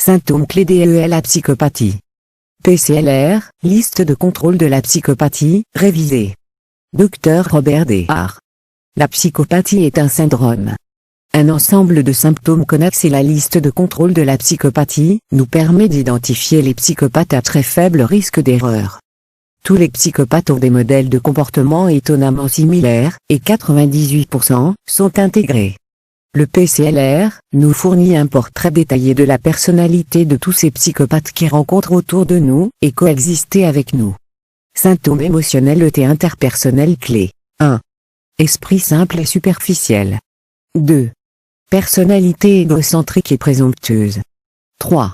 Symptômes clés de la psychopathie. PCLR, liste de contrôle de la psychopathie, révisée. Dr Robert Dehart. La psychopathie est un syndrome. Un ensemble de symptômes connexes et la liste de contrôle de la psychopathie nous permet d'identifier les psychopathes à très faible risque d'erreur. Tous les psychopathes ont des modèles de comportement étonnamment similaires, et 98% sont intégrés. Le PCLR nous fournit un portrait détaillé de la personnalité de tous ces psychopathes qui rencontrent autour de nous, et coexistent avec nous. Symptômes émotionnels et interpersonnels clés. 1. Esprit simple et superficiel. 2. Personnalité égocentrique et présomptueuse. 3.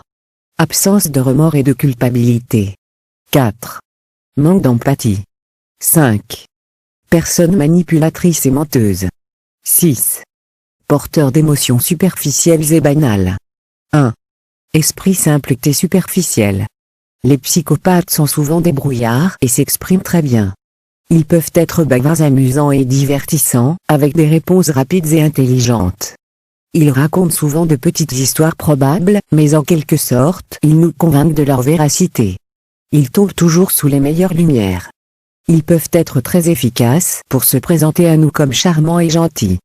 Absence de remords et de culpabilité. 4. Manque d'empathie. 5. Personne manipulatrice et menteuse. 6. Porteur d'émotions superficielles et banales. 1. Esprit simple et superficiel. Les psychopathes sont souvent des brouillards et s'expriment très bien. Ils peuvent être bavards, amusants et divertissants, avec des réponses rapides et intelligentes. Ils racontent souvent de petites histoires probables, mais en quelque sorte, ils nous convainquent de leur véracité. Ils tombent toujours sous les meilleures lumières. Ils peuvent être très efficaces pour se présenter à nous comme charmants et gentils.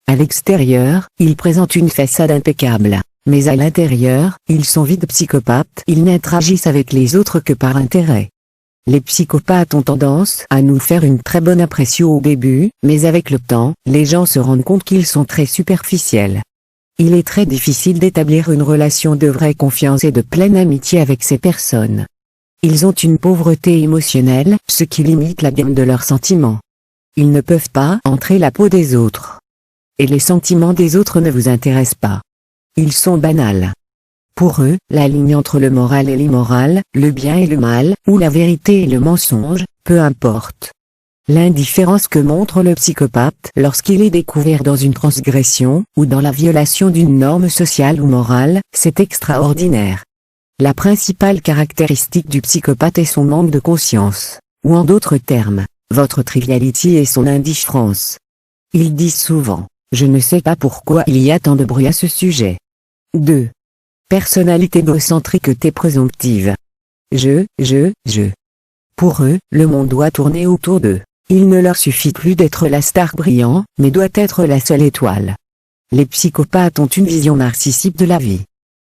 À l'extérieur, ils présentent une façade impeccable, mais à l'intérieur, ils sont vides psychopathes. Ils n'interagissent avec les autres que par intérêt. Les psychopathes ont tendance à nous faire une très bonne impression au début, mais avec le temps, les gens se rendent compte qu'ils sont très superficiels. Il est très difficile d'établir une relation de vraie confiance et de pleine amitié avec ces personnes. Ils ont une pauvreté émotionnelle, ce qui limite la gamme de leurs sentiments. Ils ne peuvent pas entrer la peau des autres. Et les sentiments des autres ne vous intéressent pas. Ils sont banals. Pour eux, la ligne entre le moral et l'immoral, le bien et le mal, ou la vérité et le mensonge, peu importe. L'indifférence que montre le psychopathe lorsqu'il est découvert dans une transgression, ou dans la violation d'une norme sociale ou morale, c'est extraordinaire. La principale caractéristique du psychopathe est son manque de conscience, ou en d'autres termes, votre triviality et son indifférence. Ils disent souvent: je ne sais pas pourquoi il y a tant de bruit à ce sujet. 2. Personnalité égocentrique et présomptive. Je. Pour eux, le monde doit tourner autour d'eux. Il ne leur suffit plus d'être la star brillante, mais doit être la seule étoile. Les psychopathes ont une vision narcissique de la vie.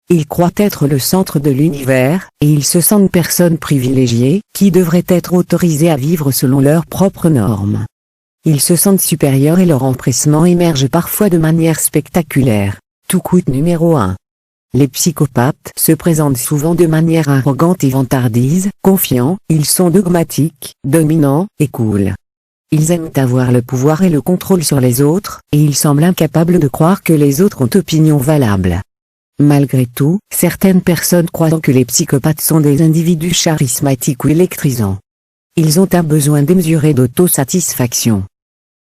Ils croient être le centre de l'univers, et ils se sentent personnes privilégiées, qui devraient être autorisées à vivre selon leurs propres normes. Ils se sentent supérieurs et leur empressement émerge parfois de manière spectaculaire. Tout coûte numéro 1. Les psychopathes se présentent souvent de manière arrogante et vantardise, confiants, ils sont dogmatiques, dominants, et cool. Ils aiment avoir le pouvoir et le contrôle sur les autres, et ils semblent incapables de croire que les autres ont opinion valable. Malgré tout, certaines personnes croient que les psychopathes sont des individus charismatiques ou électrisants. Ils ont un besoin démesuré d'autosatisfaction.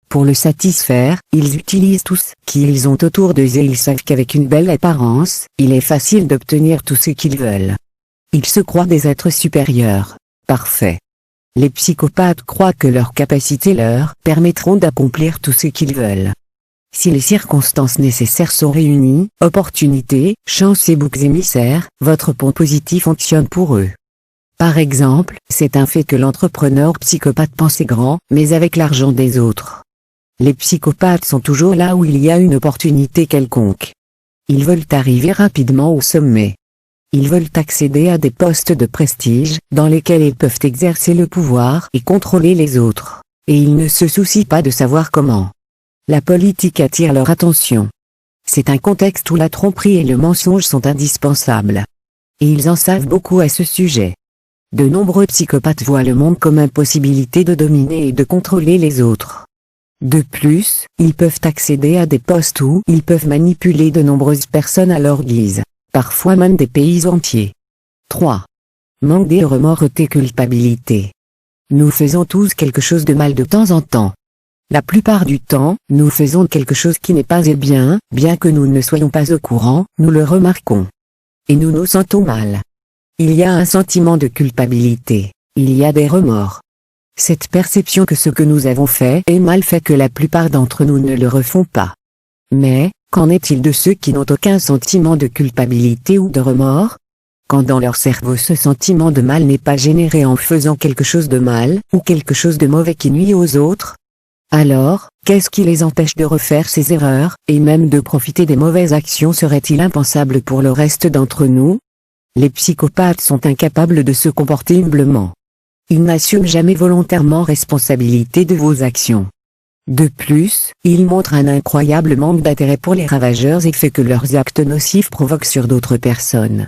Pour le satisfaire, ils utilisent tout ce qu'ils ont autour d'eux et ils savent qu'avec une belle apparence, il est facile d'obtenir tout ce qu'ils veulent. Ils se croient des êtres supérieurs. Parfait. Les psychopathes croient que leurs capacités leur permettront d'accomplir tout ce qu'ils veulent. Si les circonstances nécessaires sont réunies, opportunités, chance et boucs émissaires, votre pont positif fonctionne pour eux. Par exemple, c'est un fait que l'entrepreneur psychopathe pense grand, mais avec l'argent des autres. Les psychopathes sont toujours là où il y a une opportunité quelconque. Ils veulent arriver rapidement au sommet. Ils veulent accéder à des postes de prestige, dans lesquels ils peuvent exercer le pouvoir et contrôler les autres. Et ils ne se soucient pas de savoir comment. La politique attire leur attention. C'est un contexte où la tromperie et le mensonge sont indispensables. Et ils en savent beaucoup à ce sujet. De nombreux psychopathes voient le monde comme une possibilité de dominer et de contrôler les autres. De plus, ils peuvent accéder à des postes où ils peuvent manipuler de nombreuses personnes à leur guise, parfois même des pays entiers. 3. Manque de remords et culpabilité. Nous faisons tous quelque chose de mal de temps en temps. La plupart du temps, nous faisons quelque chose qui n'est pas bien que nous ne soyons pas au courant, nous le remarquons. Et nous nous sentons mal. Il y a un sentiment de culpabilité, il y a des remords. Cette perception que ce que nous avons fait est mal fait que la plupart d'entre nous ne le refont pas. Mais, Qu'en est-il de ceux qui n'ont aucun sentiment de culpabilité ou de remords? Quand dans leur cerveau ce sentiment de mal n'est pas généré en faisant quelque chose de mal, ou quelque chose de mauvais qui nuit aux autres? Alors, qu'est-ce qui les empêche de refaire ces erreurs, et même de profiter des mauvaises actions serait-il impensable pour le reste d'entre nous? Les psychopathes sont incapables de se comporter humblement. Ils n'assument jamais volontairement responsabilité de vos actions. De plus, ils montrent un incroyable manque d'intérêt pour les ravageurs et fait que leurs actes nocifs provoquent sur d'autres personnes.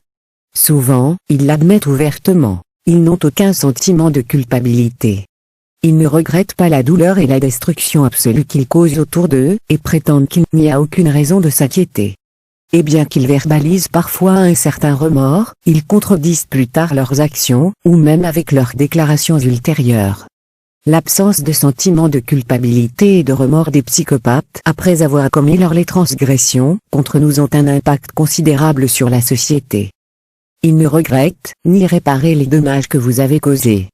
Souvent, ils l'admettent ouvertement, ils n'ont aucun sentiment de culpabilité. Ils ne regrettent pas la douleur et la destruction absolue qu'ils causent autour d'eux, et prétendent qu'il n'y a aucune raison de s'inquiéter. Et bien qu'ils verbalisent parfois un certain remords, ils contredisent plus tard leurs actions, ou même avec leurs déclarations ultérieures. L'absence de sentiment de culpabilité et de remords des psychopathes après avoir commis les transgressions contre nous ont un impact considérable sur la société. Ils ne regrettent, ni réparer les dommages que vous avez causés.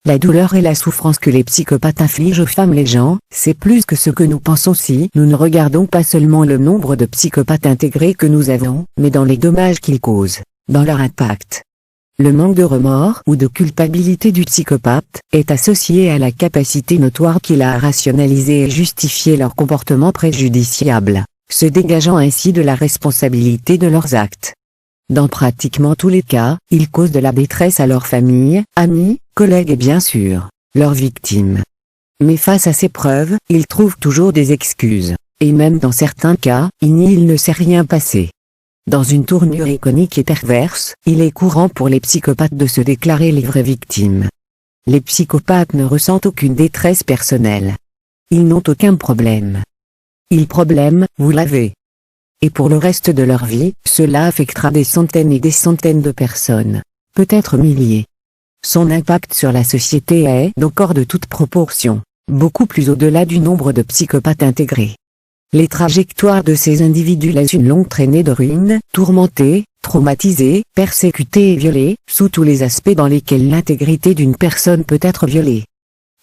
La douleur et la souffrance que les psychopathes infligent aux femmes et les gens, c'est plus que ce que nous pensons si nous ne regardons pas seulement le nombre de psychopathes intégrés que nous avons, mais dans les dommages qu'ils causent, dans leur impact. Le manque de remords ou de culpabilité du psychopathe est associé à la capacité notoire qu'il a à rationaliser et justifier leur comportement préjudiciable, se dégageant ainsi de la responsabilité de leurs actes. Dans pratiquement tous les cas, ils causent de la détresse à leur famille, amis, collègues et bien sûr, leurs victimes. Mais face à ces preuves, ils trouvent toujours des excuses, et même dans certains cas, il ne s'est rien passé. Dans une tournure iconique et perverse, il est courant pour les psychopathes de se déclarer les vraies victimes. Les psychopathes ne ressentent aucune détresse personnelle. Ils n'ont aucun problème. Vous l'avez. Et pour le reste de leur vie, cela affectera des centaines et des centaines de personnes, peut-être milliers. Son impact sur la société est donc hors de toute proportion, beaucoup plus au-delà du nombre de psychopathes intégrés. Les trajectoires de ces individus laissent une longue traînée de ruines, tourmentés, traumatisés, persécutés et violés, sous tous les aspects dans lesquels l'intégrité d'une personne peut être violée.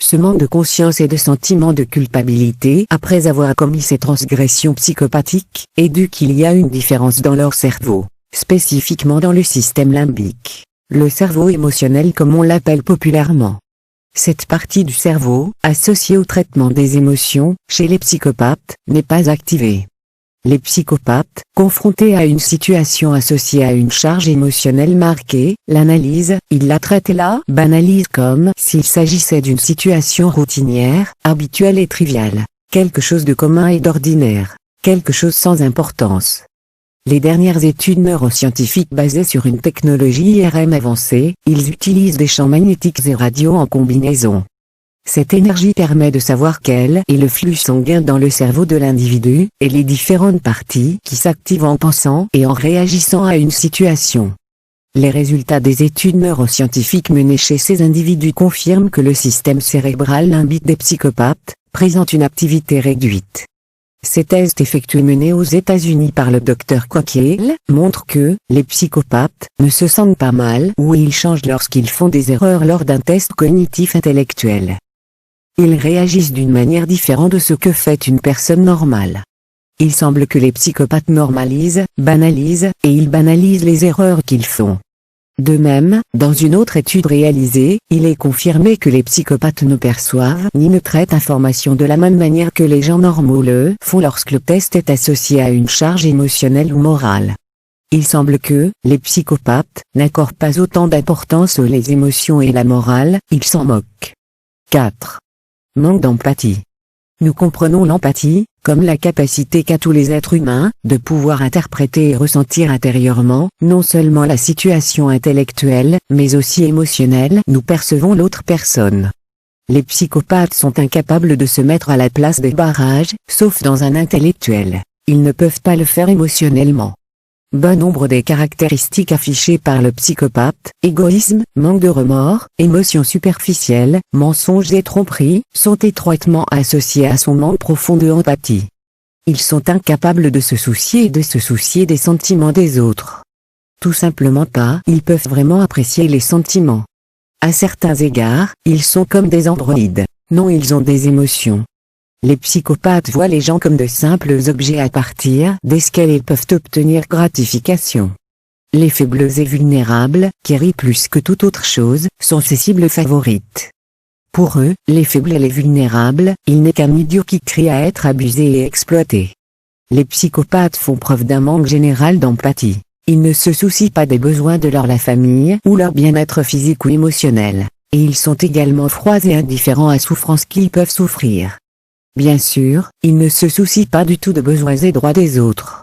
Ce manque de conscience et de sentiment de culpabilité après avoir commis ces transgressions psychopathiques, est dû qu'il y a une différence dans leur cerveau, spécifiquement dans le système limbique, le cerveau émotionnel comme on l'appelle populairement. Cette partie du cerveau, associée au traitement des émotions, chez les psychopathes, n'est pas activée. Les psychopathes, confrontés à une situation associée à une charge émotionnelle marquée, l'analysent, ils la traitent et la banalisent comme s'il s'agissait d'une situation routinière, habituelle et triviale, quelque chose de commun et d'ordinaire, quelque chose sans importance. Les dernières études neuroscientifiques basées sur une technologie IRM avancée, ils utilisent des champs magnétiques et radio en combinaison. Cette énergie permet de savoir quel est le flux sanguin dans le cerveau de l'individu, et les différentes parties qui s'activent en pensant et en réagissant à une situation. Les résultats des études neuroscientifiques menées chez ces individus confirment que le système cérébral limbique des psychopathes présente une activité réduite. Ces tests menés aux États-Unis par le Dr Cockeill montrent que les psychopathes ne se sentent pas mal ou ils changent lorsqu'ils font des erreurs lors d'un test cognitif intellectuel. Ils réagissent d'une manière différente de ce que fait une personne normale. Il semble que les psychopathes normalisent, banalisent, et ils banalisent les erreurs qu'ils font. De même, dans une autre étude réalisée, il est confirmé que les psychopathes ne perçoivent ni ne traitent l'information de la même manière que les gens normaux le font lorsque le test est associé à une charge émotionnelle ou morale. Il semble que les psychopathes n'accordent pas autant d'importance aux les émotions et la morale, ils s'en moquent. 4. Manque d'empathie. Nous comprenons l'empathie, comme la capacité qu'a tous les êtres humains, de pouvoir interpréter et ressentir intérieurement, non seulement la situation intellectuelle, mais aussi émotionnelle. Nous percevons l'autre personne. Les psychopathes sont incapables de se mettre à la place des barrages, sauf dans un intellectuel. Ils ne peuvent pas le faire émotionnellement. Bon nombre des caractéristiques affichées par le psychopathe, égoïsme, manque de remords, émotions superficielles, mensonges et tromperies, sont étroitement associés à son manque profond de empathie. Ils sont incapables de se soucier et de se soucier des sentiments des autres. Tout simplement pas, ils peuvent vraiment apprécier les sentiments. À certains égards, ils sont comme des androïdes. Non, ils ont des émotions. Les psychopathes voient les gens comme de simples objets à partir desquels ils peuvent obtenir gratification. Les faibles et vulnérables, qui rient plus que toute autre chose, sont ses cibles favorites. Pour eux, les faibles et les vulnérables, il n'est qu'un idiot qui crie à être abusé et exploité. Les psychopathes font preuve d'un manque général d'empathie. Ils ne se soucient pas des besoins de la famille ou leur bien-être physique ou émotionnel, et ils sont également froids et indifférents à souffrances qu'ils peuvent souffrir. Bien sûr, ils ne se soucient pas du tout des besoins et droits des autres.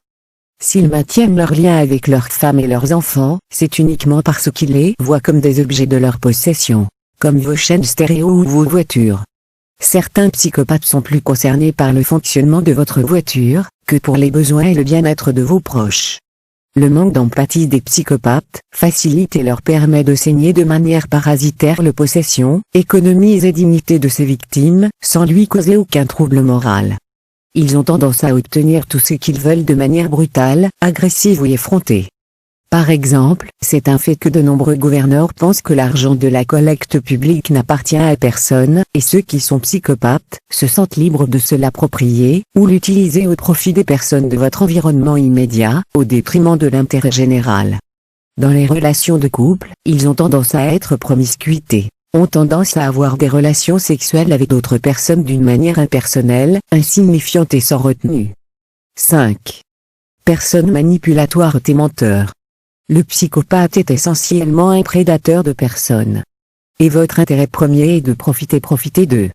S'ils maintiennent leur lien avec leurs femmes et leurs enfants, c'est uniquement parce qu'ils les voient comme des objets de leur possession, comme vos chaînes stéréo ou vos voitures. Certains psychopathes sont plus concernés par le fonctionnement de votre voiture, que pour les besoins et le bien-être de vos proches. Le manque d'empathie des psychopathes facilite et leur permet de saigner de manière parasitaire le possession, économie et dignité de ses victimes, sans lui causer aucun trouble moral. Ils ont tendance à obtenir tout ce qu'ils veulent de manière brutale, agressive ou effrontée. Par exemple, c'est un fait que de nombreux gouverneurs pensent que l'argent de la collecte publique n'appartient à personne, et ceux qui sont psychopathes se sentent libres de se l'approprier, ou l'utiliser au profit des personnes de votre environnement immédiat, au détriment de l'intérêt général. Dans les relations de couple, ils ont tendance à être promiscuités, ont tendance à avoir des relations sexuelles avec d'autres personnes d'une manière impersonnelle, insignifiante et sans retenue. 5. Personnes manipulatoires et menteurs. Le psychopathe est essentiellement un prédateur de personnes. Et votre intérêt premier est de profiter d'eux.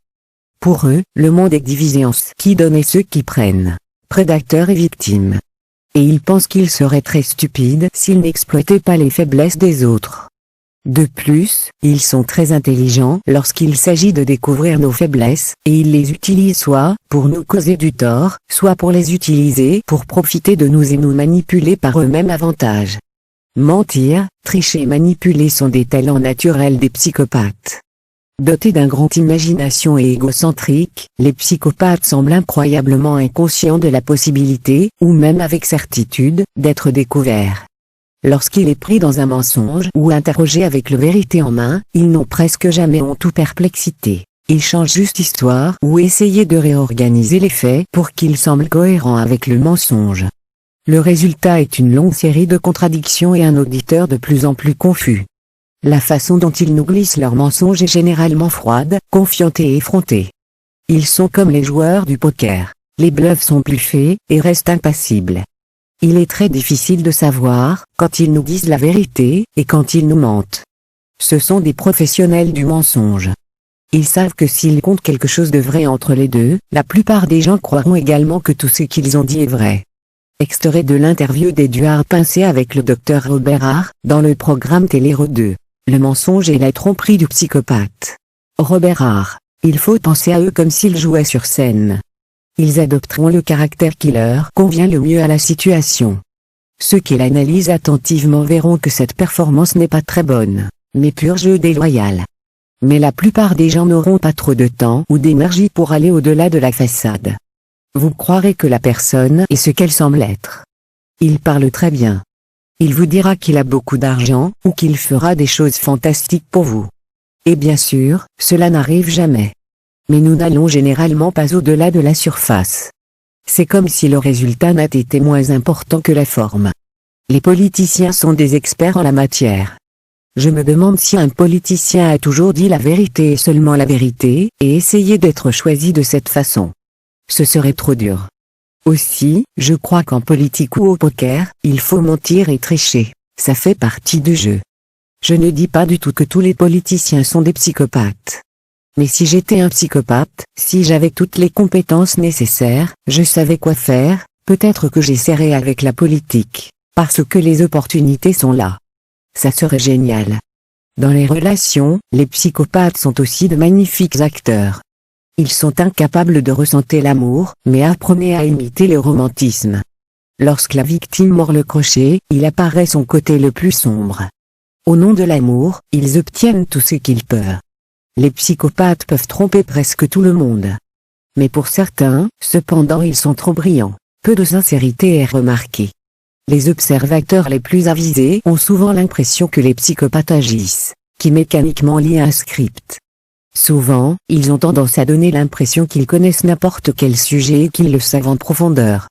Pour eux, le monde est divisé en ceux qui donnent et ceux qui prennent, prédateurs et victimes. Et ils pensent qu'ils seraient très stupides s'ils n'exploitaient pas les faiblesses des autres. De plus, ils sont très intelligents lorsqu'il s'agit de découvrir nos faiblesses, et ils les utilisent soit pour nous causer du tort, soit pour les utiliser pour profiter de nous et nous manipuler par eux-mêmes avantage. Mentir, tricher et manipuler sont des talents naturels des psychopathes. Dotés d'une grande imagination et égocentriques, les psychopathes semblent incroyablement inconscients de la possibilité, ou même avec certitude, d'être découverts. Lorsqu'il est pris dans un mensonge ou interrogé avec la vérité en main, ils n'ont presque jamais honte ou perplexité. Ils changent juste histoire ou essayent de réorganiser les faits pour qu'ils semblent cohérents avec le mensonge. Le résultat est une longue série de contradictions et un auditeur de plus en plus confus. La façon dont ils nous glissent leurs mensonges est généralement froide, confiante et effrontée. Ils sont comme les joueurs du poker. Les bluffs sont bluffés, et restent impassibles. Il est très difficile de savoir, quand ils nous disent la vérité, et quand ils nous mentent. Ce sont des professionnels du mensonge. Ils savent que s'ils comptent quelque chose de vrai entre les deux, la plupart des gens croiront également que tout ce qu'ils ont dit est vrai. Extrait de l'interview d'Édouard Pincé avec le Dr Robert Hart, dans le programme Télé 2. Le mensonge et la tromperie du psychopathe. Robert Hart. Il faut penser à eux comme s'ils jouaient sur scène. Ils adopteront le caractère qui leur convient le mieux à la situation. Ceux qui l'analysent attentivement verront que cette performance n'est pas très bonne, mais pur jeu déloyal. Mais la plupart des gens n'auront pas trop de temps ou d'énergie pour aller au-delà de la façade. Vous croirez que la personne est ce qu'elle semble être. Il parle très bien. Il vous dira qu'il a beaucoup d'argent, ou qu'il fera des choses fantastiques pour vous. Et bien sûr, cela n'arrive jamais. Mais nous n'allons généralement pas au-delà de la surface. C'est comme si le résultat n'a été moins important que la forme. Les politiciens sont des experts en la matière. Je me demande si un politicien a toujours dit la vérité et seulement la vérité, et essayé d'être choisi de cette façon. Ce serait trop dur. Aussi, je crois qu'en politique ou au poker, il faut mentir et tricher. Ça fait partie du jeu. Je ne dis pas du tout que tous les politiciens sont des psychopathes. Mais si j'étais un psychopathe, si j'avais toutes les compétences nécessaires, je savais quoi faire, peut-être que j'essaierais avec la politique, parce que les opportunités sont là. Ça serait génial. Dans les relations, les psychopathes sont aussi de magnifiques acteurs. Ils sont incapables de ressentir l'amour, mais apprenez à imiter le romantisme. Lorsque la victime mord le crochet, il apparaît son côté le plus sombre. Au nom de l'amour, ils obtiennent tout ce qu'ils peuvent. Les psychopathes peuvent tromper presque tout le monde. Mais pour certains, cependant ils sont trop brillants. Peu de sincérité est remarquée. Les observateurs les plus avisés ont souvent l'impression que les psychopathes agissent, qui mécaniquement lient un script. Souvent, ils ont tendance à donner l'impression qu'ils connaissent n'importe quel sujet et qu'ils le savent en profondeur.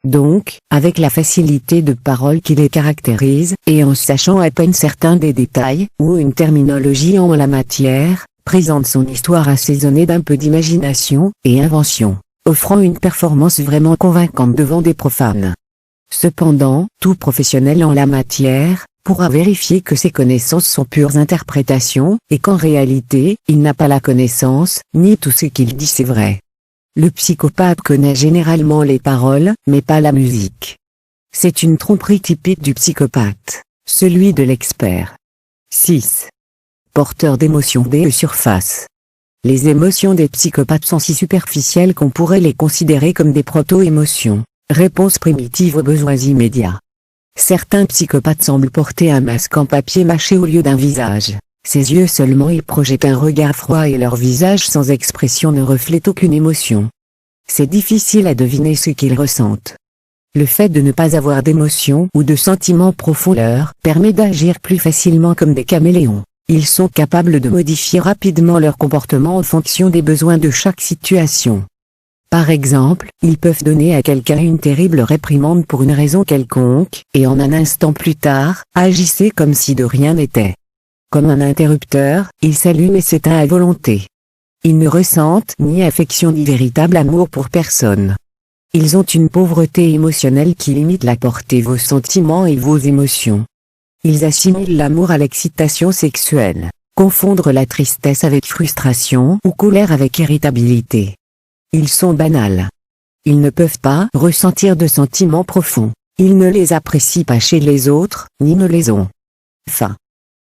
Donc, avec la facilité de parole qui les caractérise, et en sachant à peine certains des détails, ou une terminologie en la matière, présente son histoire assaisonnée d'un peu d'imagination et invention, offrant une performance vraiment convaincante devant des profanes. Cependant, tout professionnel en la matière pourra vérifier que ses connaissances sont pures interprétations, et qu'en réalité, il n'a pas la connaissance, ni tout ce qu'il dit c'est vrai. Le psychopathe connaît généralement les paroles, mais pas la musique. C'est une tromperie typique du psychopathe, celui de l'expert. 6. Porteur d'émotions de surface. Les émotions des psychopathes sont si superficielles qu'on pourrait les considérer comme des proto-émotions, réponses primitives aux besoins immédiats. Certains psychopathes semblent porter un masque en papier mâché au lieu d'un visage. Ses yeux seulement y projettent un regard froid et leur visage sans expression ne reflète aucune émotion. C'est difficile à deviner ce qu'ils ressentent. Le fait de ne pas avoir d'émotion ou de sentiments profonds leur permet d'agir plus facilement comme des caméléons. Ils sont capables de modifier rapidement leur comportement en fonction des besoins de chaque situation. Par exemple, ils peuvent donner à quelqu'un une terrible réprimande pour une raison quelconque, et en un instant plus tard, agissez comme si de rien n'était. Comme un interrupteur, ils s'allument et s'éteignent à volonté. Ils ne ressentent ni affection ni véritable amour pour personne. Ils ont une pauvreté émotionnelle qui limite la portée de vos sentiments et vos émotions. Ils assimilent l'amour à l'excitation sexuelle, confondre la tristesse avec frustration ou colère avec irritabilité. Ils sont banals. Ils ne peuvent pas ressentir de sentiments profonds. Ils ne les apprécient pas chez les autres, ni ne les ont. Fin.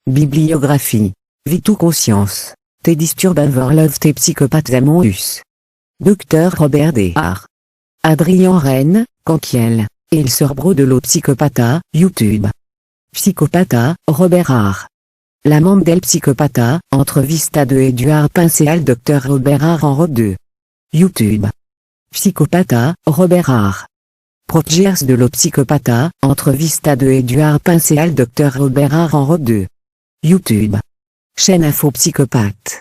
Bibliographie. Vitu Conscience. Te disturb love tes psychopathes Amonus. Dr Robert D. Hart. Adrien Rennes, Canquiel. Et il cerbro de lo psychopatha, YouTube. Psychopatha, Robert Hart. La membre del psychopatha, entrevista de Eduard Pinceal Dr Robert Hart en robe 2. YouTube. Psychopatha, Robert Hart. Projects de lo psychopatha, entrevista de Eduard Pinceal Dr Robert Hart en robe 2. YouTube. Chaîne Info Psychopathe.